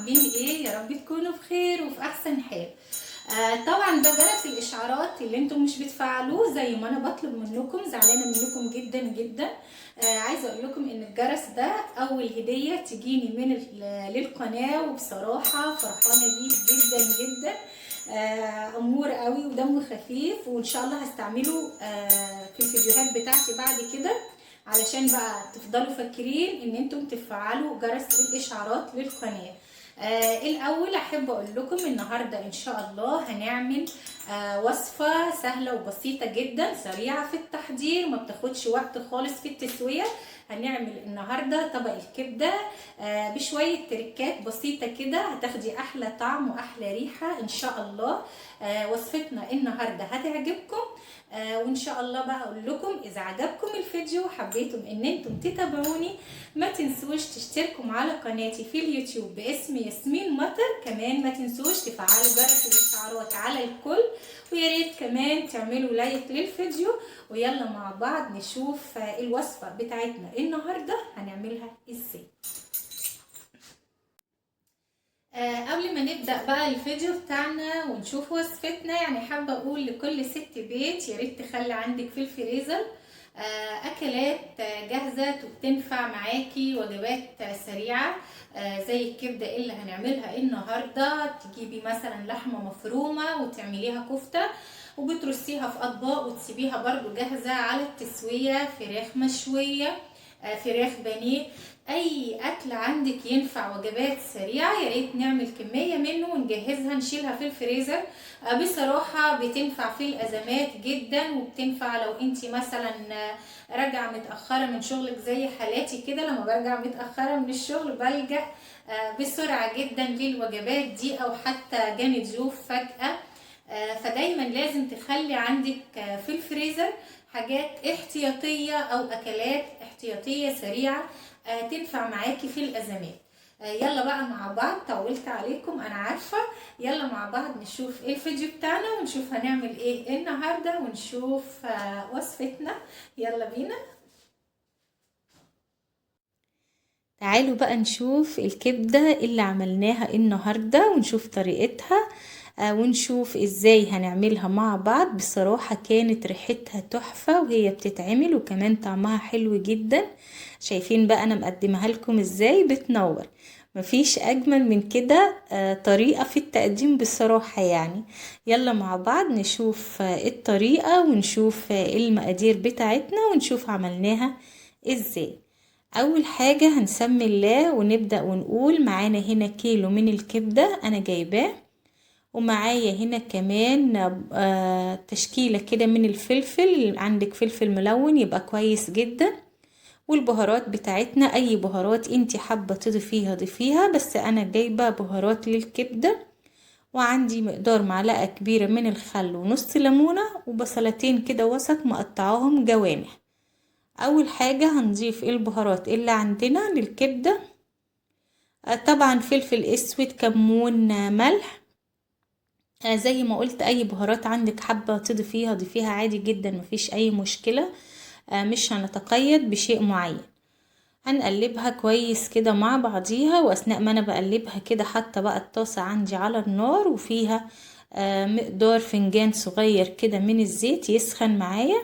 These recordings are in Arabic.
عاملين ايه؟ يا رب تكونوا بخير وفي احسن حال. طبعا ده جرس الاشعارات اللي انتم مش بتفعلوه زي ما انا بطلب منكم، زعلانه منكم جدا جدا. عايزه اقول لكم ان الجرس ده اول هديه تجيني للقناه، وبصراحه فرحانه بيه جدا جدا. امور قوي ودمه خفيف، وان شاء الله هستعمله في الفيديوهات بتاعتي بعد كده، علشان بقى تفضلوا فاكرين ان انتم تفعلوا جرس الاشعارات للقناه. الاول احب اقول لكم النهارده ان شاء الله هنعمل وصفه سهله وبسيطه جدا، سريعه في التحضير، ما بتاخدش وقت خالص في التسويه. هنعمل النهارده طبق الكبده بشويه تريكات بسيطه كده، هتاخدي احلى طعم واحلى ريحه ان شاء الله. وصفتنا النهارده هتعجبكم. وان شاء الله بقى اقول لكم اذا عجبكم الفيديو وحبيتم ان انتم تتابعوني، ما تنسوش تشتركوا على قناتي في اليوتيوب باسم ياسمين مطر. كمان ما تنسوش تفعلوا جرس الاشعارات على الكل، ويا ريت كمان تعملوا لايك للفيديو. ويلا مع بعض نشوف الوصفة بتاعتنا النهاردة هنعملها ازاي. قبل ما نبدأ بقى الفيديو بتاعنا ونشوف وصفتنا، يعني حابة اقول لكل ست بيت يا ريت تخلي عندك في الفريزر اكلات جاهزة تنفع معاكي، وجبات سريعة زي الكبدة اللي هنعملها النهاردة. تجيبي مثلا لحمة مفرومة وتعمليها كفتة وبترصيها في اطباق وتسيبيها برضو جاهزة على التسوية، فراخ مشوية، فراخ بانيه، اي اكل عندك ينفع وجبات سريعه. يا ريت نعمل كميه منه ونجهزها نشيلها في الفريزر. بصراحه بتنفع في الازمات جدا، وبتنفع لو انت مثلا راجعه متاخره من شغلك زي حالاتي كده. لما برجع متاخره من الشغل بلجأ بسرعه جدا للوجبات دي، او حتى جاني ضيوف فجأة. فدايما لازم تخلي عندك في الفريزر حاجات احتياطيه او اكلات احتياطيه سريعه تنفع معاكي في الازمات. يلا بقى مع بعض، طولت عليكم انا عارفه. يلا مع بعض نشوف ايه الفيديو بتاعنا ونشوف هنعمل ايه النهارده، ونشوف وصفتنا. يلا بينا. تعالوا بقى نشوف الكبده اللي عملناها النهارده ونشوف طريقتها، ونشوف ازاي هنعملها مع بعض. بصراحة كانت ريحتها تحفة وهي بتتعمل، وكمان طعمها حلو جدا. شايفين بقى انا مقدمها لكم ازاي بتنور، مفيش اجمل من كده طريقة في التقديم بصراحة يعني. يلا مع بعض نشوف الطريقة ونشوف المقادير بتاعتنا ونشوف عملناها ازاي. اول حاجة هنسمي الله ونبدأ ونقول معانا هنا كيلو من الكبدة انا جايباه، ومعايا هنا كمان تشكيلة كده من الفلفل. عندك فلفل ملون يبقى كويس جدا. والبهارات بتاعتنا اي بهارات انتي حابة تضيفيها ضيفيها، بس انا جايبة بهارات للكبدة. وعندي مقدار معلقة كبيرة من الخل ونص ليمونة وبصلتين كده وسط مقطعاهم جوانح. اول حاجة هنضيف البهارات اللي عندنا للكبدة. طبعا فلفل اسود، كمون، ملح. زي ما قلت اي بهارات عندك حابة تضيفيها ضيفيها عادي جدا، مفيش اي مشكلة. مش هنتقيد بشيء معين. هنقلبها كويس كده مع بعضيها، واثناء ما انا بقلبها كده حتى بقى الطاسة عندي على النار وفيها مقدار فنجان صغير كده من الزيت يسخن معايا.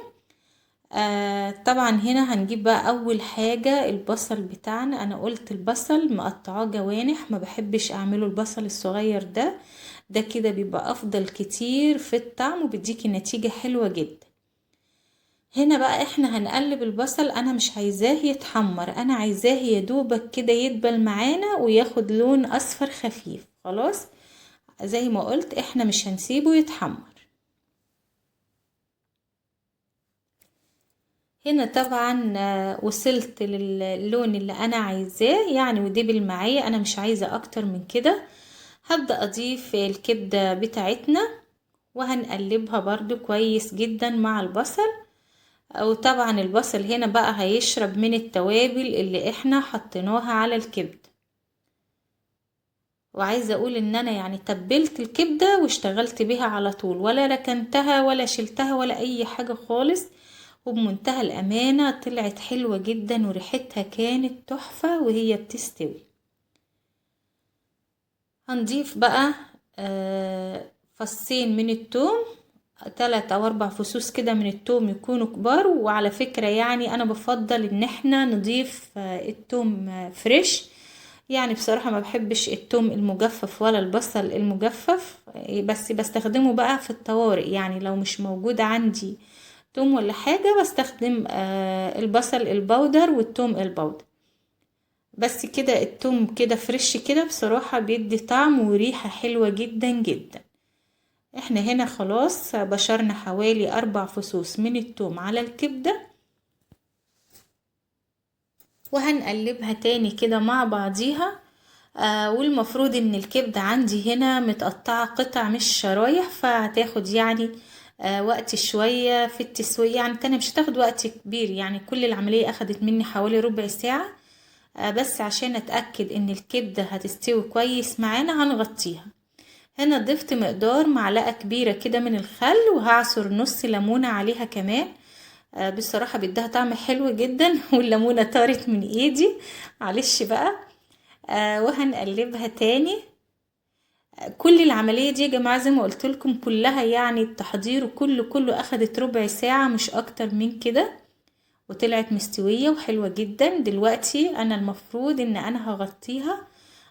طبعا هنا هنجيب بقى اول حاجة البصل بتاعنا. انا قلت البصل مقطعاه جوانح، ما بحبش اعمله البصل الصغير ده كده بيبقى افضل كتير في الطعم وبيديكي نتيجة حلوة جدا. هنا بقى احنا هنقلب البصل، انا مش عايزاه يتحمر، انا عايزاه يدوبك كده يدبل معانا وياخد لون اصفر خفيف. خلاص زي ما قلت احنا مش هنسيبه يتحمر. هنا طبعا وصلت للون اللي انا عايزاه يعني، ودبل معايا، انا مش عايزة اكتر من كده. هبدأ اضيف الكبدة بتاعتنا وهنقلبها برضو كويس جدا مع البصل. وطبعا البصل هنا بقى هيشرب من التوابل اللي احنا حطيناها على الكبدة. وعايزة اقول ان انا يعني تبلت الكبدة واشتغلت بيها على طول، ولا ركنتها ولا شلتها ولا اي حاجة خالص. وبمنتهى الامانة طلعت حلوة جدا وريحتها كانت تحفة وهي بتستوي. هنضيف بقى فصين من التوم، 3 أو 4 فصوص كده من التوم يكونوا كبار. وعلى فكرة يعني انا بفضل ان احنا نضيف التوم فريش، يعني بصراحة ما بحبش التوم المجفف ولا البصل المجفف، بس بستخدمه بقى في الطوارئ، يعني لو مش موجود عندي توم ولا حاجة بستخدم البصل البودر والتوم البودر بس كده. التوم كده فريش كده بصراحة بيدي طعم وريحة حلوة جدا جدا. احنا هنا خلاص بشرنا حوالي 4 فصوص من التوم على الكبدة، وهنقلبها تاني كده مع بعضيها. والمفروض ان الكبدة عندي هنا متقطعة قطع مش شرايح، فهتاخد يعني وقت شوية في التسوية، يعني كان مش هتاخد وقت كبير، يعني كل العملية اخدت مني حوالي ربع ساعة. بس عشان اتأكد ان الكبدة هتستوي كويس معانا هنغطيها. هنا ضفت مقدار معلقة كبيرة كده من الخل، وهعصر نص ليمونة عليها كمان. بصراحة بيديها طعم حلو جدا والليمونة طارت من ايدي، معلش بقى. وهنقلبها تاني. كل العملية دي يا جماعة زي ما قلت لكم كلها، يعني التحضير كله اخدت ربع ساعة مش اكتر من كده، وطلعت مستوية وحلوة جدا. دلوقتي انا المفروض ان انا هغطيها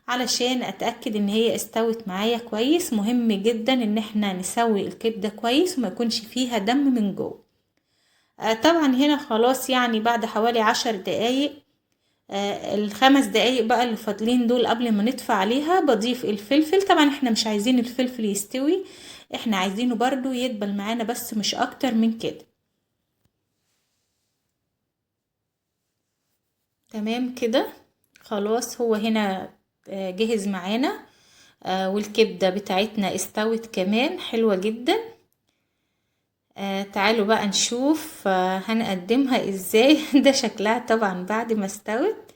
علشان اتأكد ان هي استوت معايا كويس. مهم جدا ان احنا نسوي الكبدة كويس وما يكونش فيها دم من جوه. طبعا هنا خلاص يعني بعد حوالي 10 دقايق، ال5 دقايق بقى اللي فاضلين دول قبل ما نطفي عليها بضيف الفلفل. طبعا احنا مش عايزين الفلفل يستوي، احنا عايزينه برضو يدبل معانا بس مش اكتر من كده. تمام كده خلاص، هو هنا جهز معانا. والكبدة بتاعتنا استوت كمان حلوة جدا. تعالوا بقى نشوف هنقدمها ازاي. ده شكلها طبعا بعد ما استوت.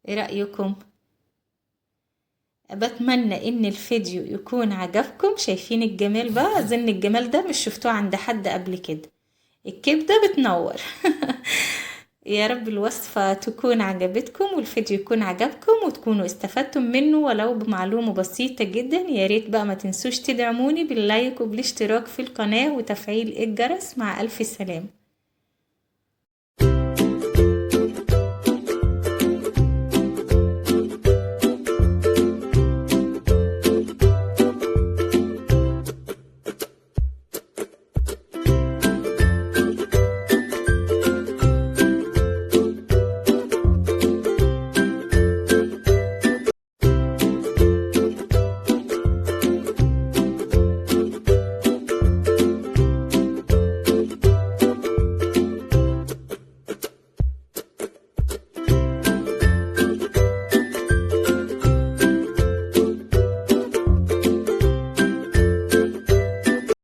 ايه رأيكم؟ بتمنى ان الفيديو يكون عجبكم. شايفين الجمال بقى؟ اظن الجمال ده مش شفتوه عند حد قبل كده. الكبدة بتنور. يا رب الوصفة تكون عجبتكم والفيديو يكون عجبكم وتكونوا استفدتم منه ولو بمعلومة بسيطة جدا. يا ريت بقى ما تنسوش تدعموني باللايك وبالاشتراك في القناة وتفعيل الجرس. مع ألف سلامة.